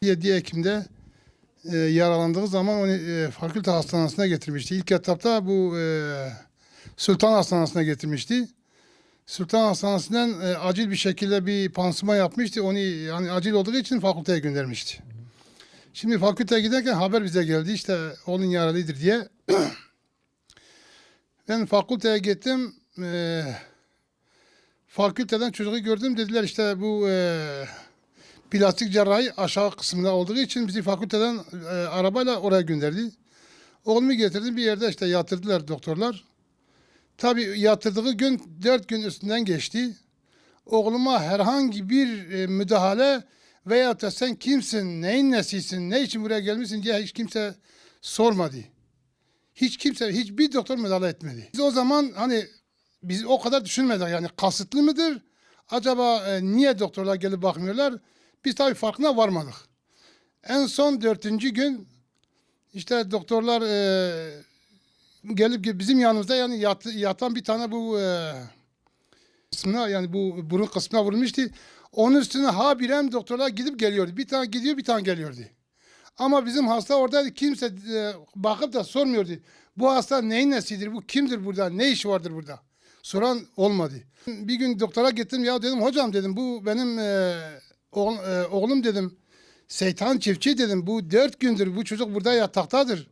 7 Ekim'de yaralandığı zaman onu fakülte hastanesine getirmişti. İlk etapta bu Sultan Hastanesi'ne getirmişti. Sultan Hastanesi'nden acil bir şekilde bir pansuman yapmıştı. Onu yani acil olduğu için fakülteye göndermişti. Şimdi fakülteye giderken haber bize geldi. İşte oğlun yaralıdır diye. Ben fakülteye gittim. Fakülteden çocuğu gördüm. Dediler işte bu plastik cerrahi aşağı kısmında olduğu için bizi fakülteden arabayla oraya gönderdi. Oğlumu getirdim, bir yerde işte yatırdılar doktorlar. Tabii yatırdığı gün 4 gün üstünden geçti. Oğluma herhangi bir müdahale veyahut da sen kimsin, neyin nesisin, ne için buraya gelmişsin diye hiç kimse sormadı. Hiç kimse, hiçbir doktor müdahale etmedi. Biz o zaman hani biz o kadar düşünmedik yani kasıtlı mıdır? Acaba niye doktorlar gelip bakmıyorlar? Biz tabii farkına varmadık. En son 4. gün işte doktorlar gelip bizim yanımızda yani yatan bir tane bu kısmına yani bu burun kısmına vurmuştu. Onun üstüne habire doktorlar gidip geliyordu. Bir tane gidiyor, bir tane geliyordu. Ama bizim hasta oradaydı. Kimse bakıp da sormuyordu. Bu hasta neyin nesidir? Bu kimdir burada? Ne işi vardır burada? Soran olmadı. Bir gün doktora gittim. Ya dedim hocam dedim bu benim oğlum dedim. Seytan çiftçi dedim. Bu 4 gündür bu çocuk burada yataktadır.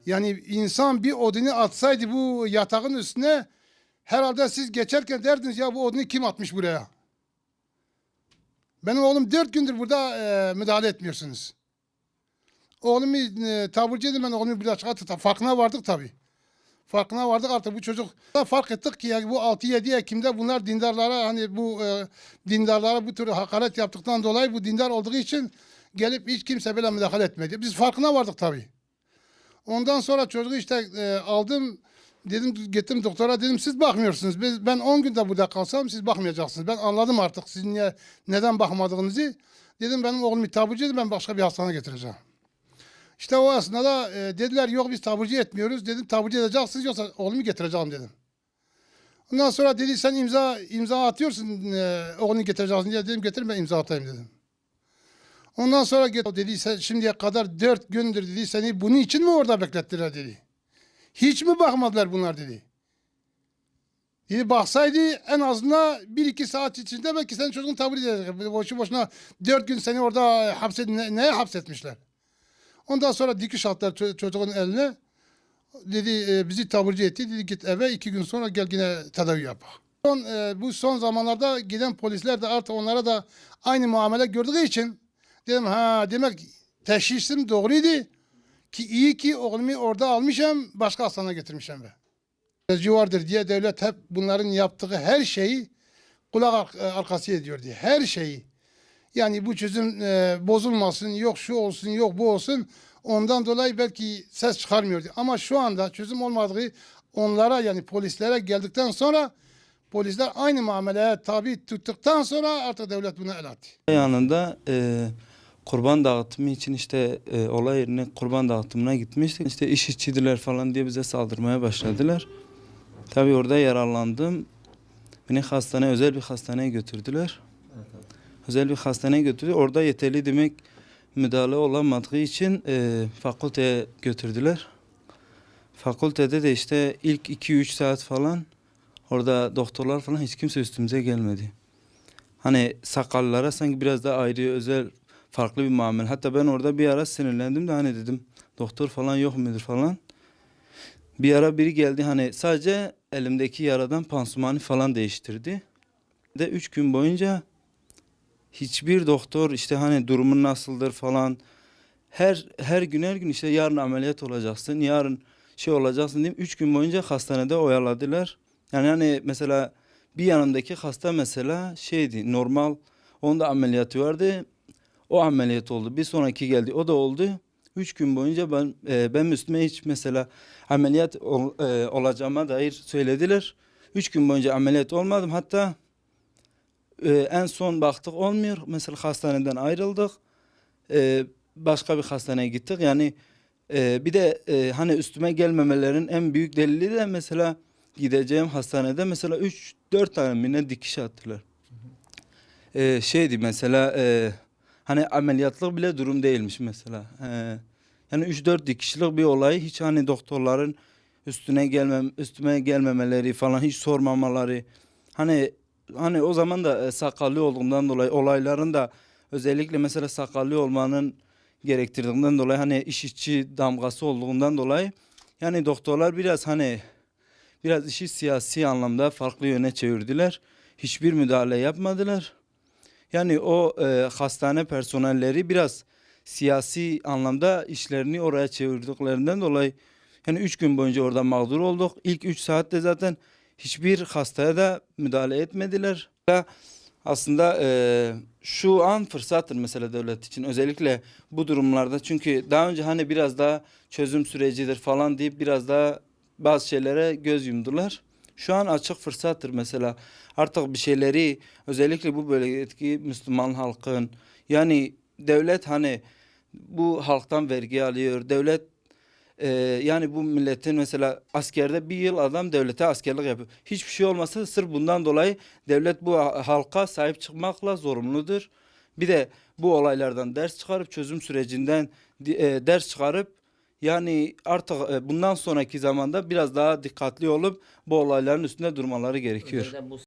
Yani insan bir odunu atsaydı bu yatağın üstüne herhalde siz geçerken derdiniz ya bu odunu kim atmış buraya? Benim oğlum 4 gündür burada müdahale etmiyorsunuz. Oğlumu taburcu edin ben oğlumu biraz çıkarttım. Farkına vardık tabii. Farkına vardık artık bu çocuk. Fark ettik ki yani bu 6-7 Ekim'de bunlar dindarlara hani bu dindarlara bu tür hakaret yaptıktan dolayı bu dindar olduğu için gelip hiç kimse böyle müdahale etmedi. Biz farkına vardık tabii. Ondan sonra çocuğu işte aldım. Dedim gittim doktora dedim siz bakmıyorsunuz. Ben 10 günde burada kalsam siz bakmayacaksınız. Ben anladım artık sizin neden bakmadığınızı. Dedim benim oğlum taburcu edin ben başka bir hastaneye getireceğim. İşte o esnada dediler yok biz taburcu etmiyoruz. Dedim taburcu edeceksiniz yoksa oğlumu getireceğim dedim. Ondan sonra dedi sen imza atıyorsun oğlunu getireceksin diye dedim getir ben imza atayım dedim. Ondan sonra dedi sen şimdiye kadar 4 gündür dedi seni bunun için mi orada beklettiler dedi. Hiç mi bakmadılar bunlar dedi. Dedi baksaydı en azından 1-2 saat içinde belki senin çocuğun taburcu edecek. Boşu boşuna 4 gün seni orada neye hapsetmişler. Ondan sonra dikiş attılar çocuğun eline. Dedi bizi taburcu etti. Dedi git eve 2 gün sonra gel yine tedavi yap. Bu son zamanlarda giden polisler de artık onlara da aynı muamele gördüğü için dedim ha demek teşhisim doğruydu. Ki iyi ki oğlumu orada almışım başka hastaneye getirmişim ben. Civardır diye devlet hep bunların yaptığı her şeyi kulak arkası ediyor diye. Her şeyi. Yani bu çözüm bozulmasın, yok şu olsun, yok bu olsun. Ondan dolayı belki ses çıkarmıyordu. Ama şu anda çözüm olmadığı onlara yani polislere geldikten sonra polisler aynı muameleye tabi tuttuktan sonra artık devlet buna el attı. Yanında kurban dağıtımı için işte olay yerine kurban dağıtımına gitmiştik. İşte IŞİD'çidiler falan diye bize saldırmaya başladılar. Tabii orada yaralandım. Beni özel bir hastaneye götürdüler. Özel bir hastaneye götürdü. Orada yeterli demek müdahale olamadığı için fakülteye götürdüler. Fakültede de işte ilk 2-3 saat falan orada doktorlar falan hiç kimse üstümüze gelmedi. Hani sakallara sanki biraz daha ayrı özel farklı bir muamele. Hatta ben orada bir ara sinirlendim de hani dedim doktor falan yok mudur falan. Bir ara biri geldi hani sadece elimdeki yaradan pansumanı falan değiştirdi. 3 gün boyunca hiçbir doktor işte hani durumun nasıldır falan her gün işte yarın ameliyat olacaksın, yarın şey olacaksın diyeyim. 3 gün boyunca hastanede oyaladılar. Yani hani mesela bir yanımdaki hasta mesela şeydi normal onda ameliyatı vardı. O ameliyat oldu. Bir sonraki geldi o da oldu. 3 gün boyunca ben üstüme hiç mesela ameliyat olacağıma dair söylediler. 3 gün boyunca ameliyat olmadım. Hatta en son baktık olmuyor. Mesela hastaneden ayrıldık. Başka bir hastaneye gittik. Yani bir de hani üstüme gelmemelerin en büyük delili de mesela gideceğim hastanede mesela 3-4 tane dikiş attılar. Şeydi mesela hani ameliyatlık bile durum değilmiş mesela. Yani 3-4 kişilik bir olay, hiç hani doktorların üstüme gelmemeleri falan, hiç sormamaları. Hani o zaman da sakallı olduğumdan dolayı olayların da, özellikle mesela sakallı olmanın gerektirdiğinden dolayı, hani işçi damgası olduğundan dolayı, yani doktorlar biraz işi siyasi anlamda farklı yöne çevirdiler. Hiçbir müdahale yapmadılar. Yani o hastane personelleri biraz siyasi anlamda işlerini oraya çevirdiklerinden dolayı, yani 3 gün boyunca orada mağdur olduk. İlk 3 saatte zaten hiçbir hastaya da müdahale etmediler. Aslında şu an fırsattır mesela devlet için, özellikle bu durumlarda, çünkü daha önce hani biraz daha çözüm sürecidir falan deyip biraz daha bazı şeylere göz yumdular. Şu an açık fırsattır mesela, artık bir şeyleri, özellikle bu bölgedeki Müslüman halkın, yani devlet hani bu halktan vergi alıyor, devlet yani bu milletin, mesela askerde bir yıl adam devlete askerlik yapıyor. Hiçbir şey olmasa sırf bundan dolayı devlet bu halka sahip çıkmakla zorunludur. Bir de bu olaylardan ders çıkarıp, çözüm sürecinden ders çıkarıp, yani artık bundan sonraki zamanda biraz daha dikkatli olup bu olayların üstünde durmaları gerekiyor. Özellikle bu